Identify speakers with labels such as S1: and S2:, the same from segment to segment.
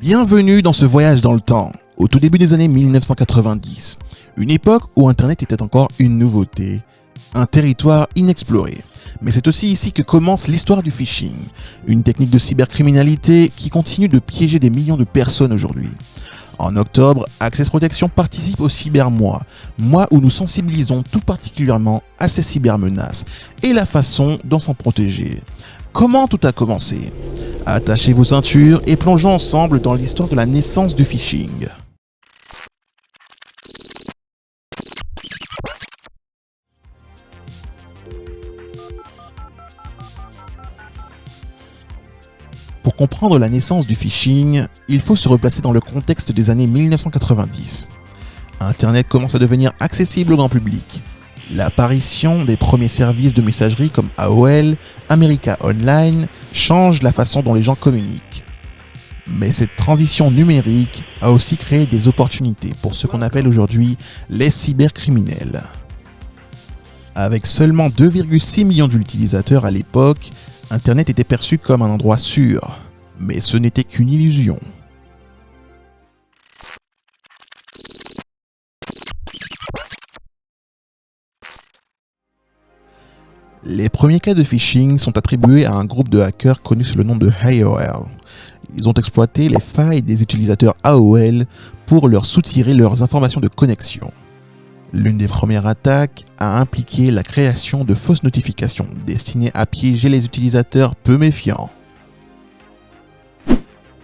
S1: Bienvenue dans ce voyage dans le temps, au tout début des années 1990, une époque où Internet était encore une nouveauté, un territoire inexploré. Mais c'est aussi ici que commence l'histoire du phishing, une technique de cybercriminalité qui continue de piéger des millions de personnes aujourd'hui. En octobre, Access Protection participe au Cybermois, mois où nous sensibilisons tout particulièrement à ces cybermenaces et la façon dont s'en protéger. Comment tout a commencé ? Attachez vos ceintures et plongeons ensemble dans l'histoire de la naissance du phishing. Pour comprendre la naissance du phishing, il faut se replacer dans le contexte des années 1990. Internet commence à devenir accessible au grand public. L'apparition des premiers services de messagerie comme AOL, America Online change la façon dont les gens communiquent. Mais cette transition numérique a aussi créé des opportunités pour ce qu'on appelle aujourd'hui les cybercriminels. Avec seulement 2,6 millions d'utilisateurs à l'époque, Internet était perçu comme un endroit sûr, mais ce n'était qu'une illusion. Les premiers cas de phishing sont attribués à un groupe de hackers connu sous le nom de AOL. Ils ont exploité les failles des utilisateurs AOL pour leur soutirer leurs informations de connexion. L'une des premières attaques a impliqué la création de fausses notifications destinées à piéger les utilisateurs peu méfiants.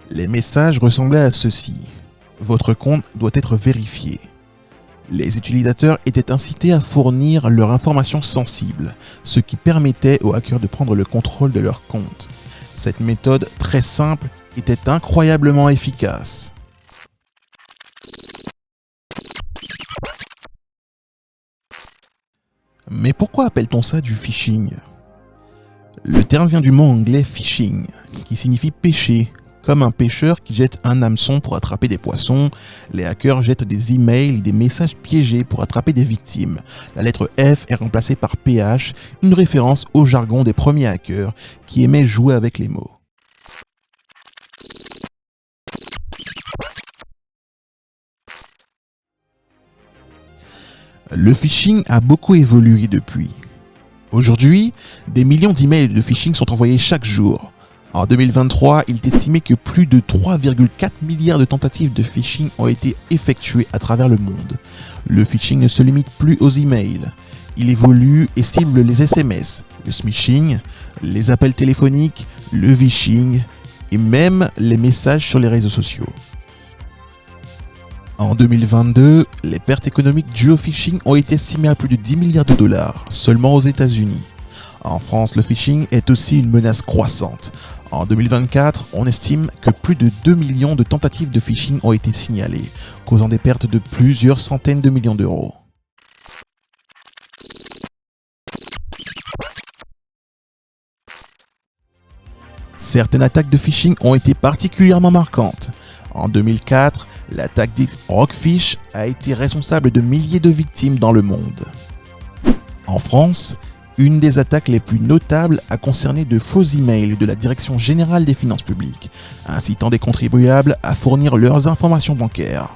S1: Les messages ressemblaient à ceci. Votre compte doit être vérifié. Les utilisateurs étaient incités à fournir leurs informations sensibles, ce qui permettait aux hackers de prendre le contrôle de leur compte. Cette méthode très simple était incroyablement efficace. Mais pourquoi appelle-t-on ça du phishing ? Le terme vient du mot anglais phishing, qui signifie pêcher. Comme un pêcheur qui jette un hameçon pour attraper des poissons, les hackers jettent des emails et des messages piégés pour attraper des victimes. La lettre F est remplacée par PH, une référence au jargon des premiers hackers qui aimaient jouer avec les mots. Le phishing a beaucoup évolué depuis. Aujourd'hui, des millions d'emails de phishing sont envoyés chaque jour. En 2023, il est estimé que plus de 3,4 milliards de tentatives de phishing ont été effectuées à travers le monde. Le phishing ne se limite plus aux emails. Il évolue et cible les SMS, le smishing, les appels téléphoniques, le vishing et même les messages sur les réseaux sociaux. En 2022, les pertes économiques dues au phishing ont été estimées à plus de 10 milliards de dollars, seulement aux États-Unis. En France, le phishing est aussi une menace croissante. En 2024, on estime que plus de 2 millions de tentatives de phishing ont été signalées, causant des pertes de plusieurs centaines de millions d'euros. Certaines attaques de phishing ont été particulièrement marquantes. En 2004, l'attaque dite Rockfish a été responsable de milliers de victimes dans le monde. En France, une des attaques les plus notables a concerné de faux emails de la Direction générale des finances publiques, incitant des contribuables à fournir leurs informations bancaires.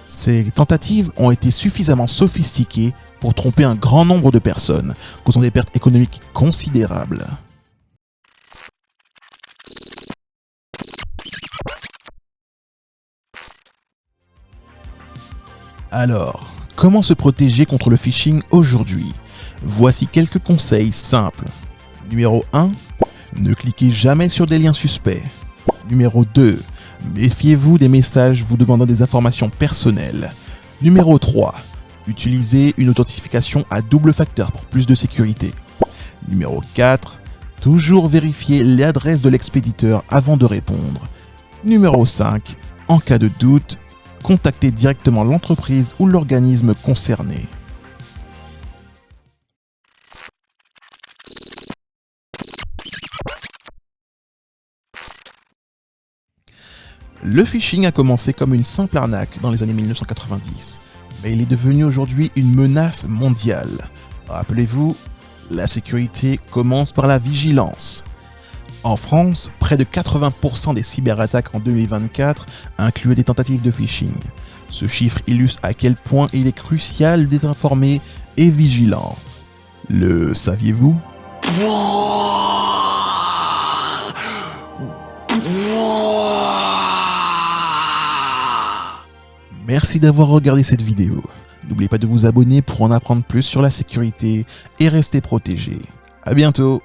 S1: Ces tentatives ont été suffisamment sophistiquées pour tromper un grand nombre de personnes, causant des pertes économiques considérables. Alors, comment se protéger contre le phishing aujourd'hui ? Voici quelques conseils simples. Numéro 1. Ne cliquez jamais sur des liens suspects. Numéro 2. Méfiez-vous des messages vous demandant des informations personnelles. Numéro 3. Utilisez une authentification à double facteur pour plus de sécurité. Numéro 4. Toujours vérifier l'adresse de l'expéditeur avant de répondre. Numéro 5. En cas de doute, contactez directement l'entreprise ou l'organisme concerné. Le phishing a commencé comme une simple arnaque dans les années 1990, mais il est devenu aujourd'hui une menace mondiale. Rappelez-vous, la sécurité commence par la vigilance. En France, près de 80% des cyberattaques en 2024 incluaient des tentatives de phishing. Ce chiffre illustre à quel point il est crucial d'être informé et vigilant. Le saviez-vous ? Merci d'avoir regardé cette vidéo. N'oubliez pas de vous abonner pour en apprendre plus sur la sécurité et rester protégé. À bientôt.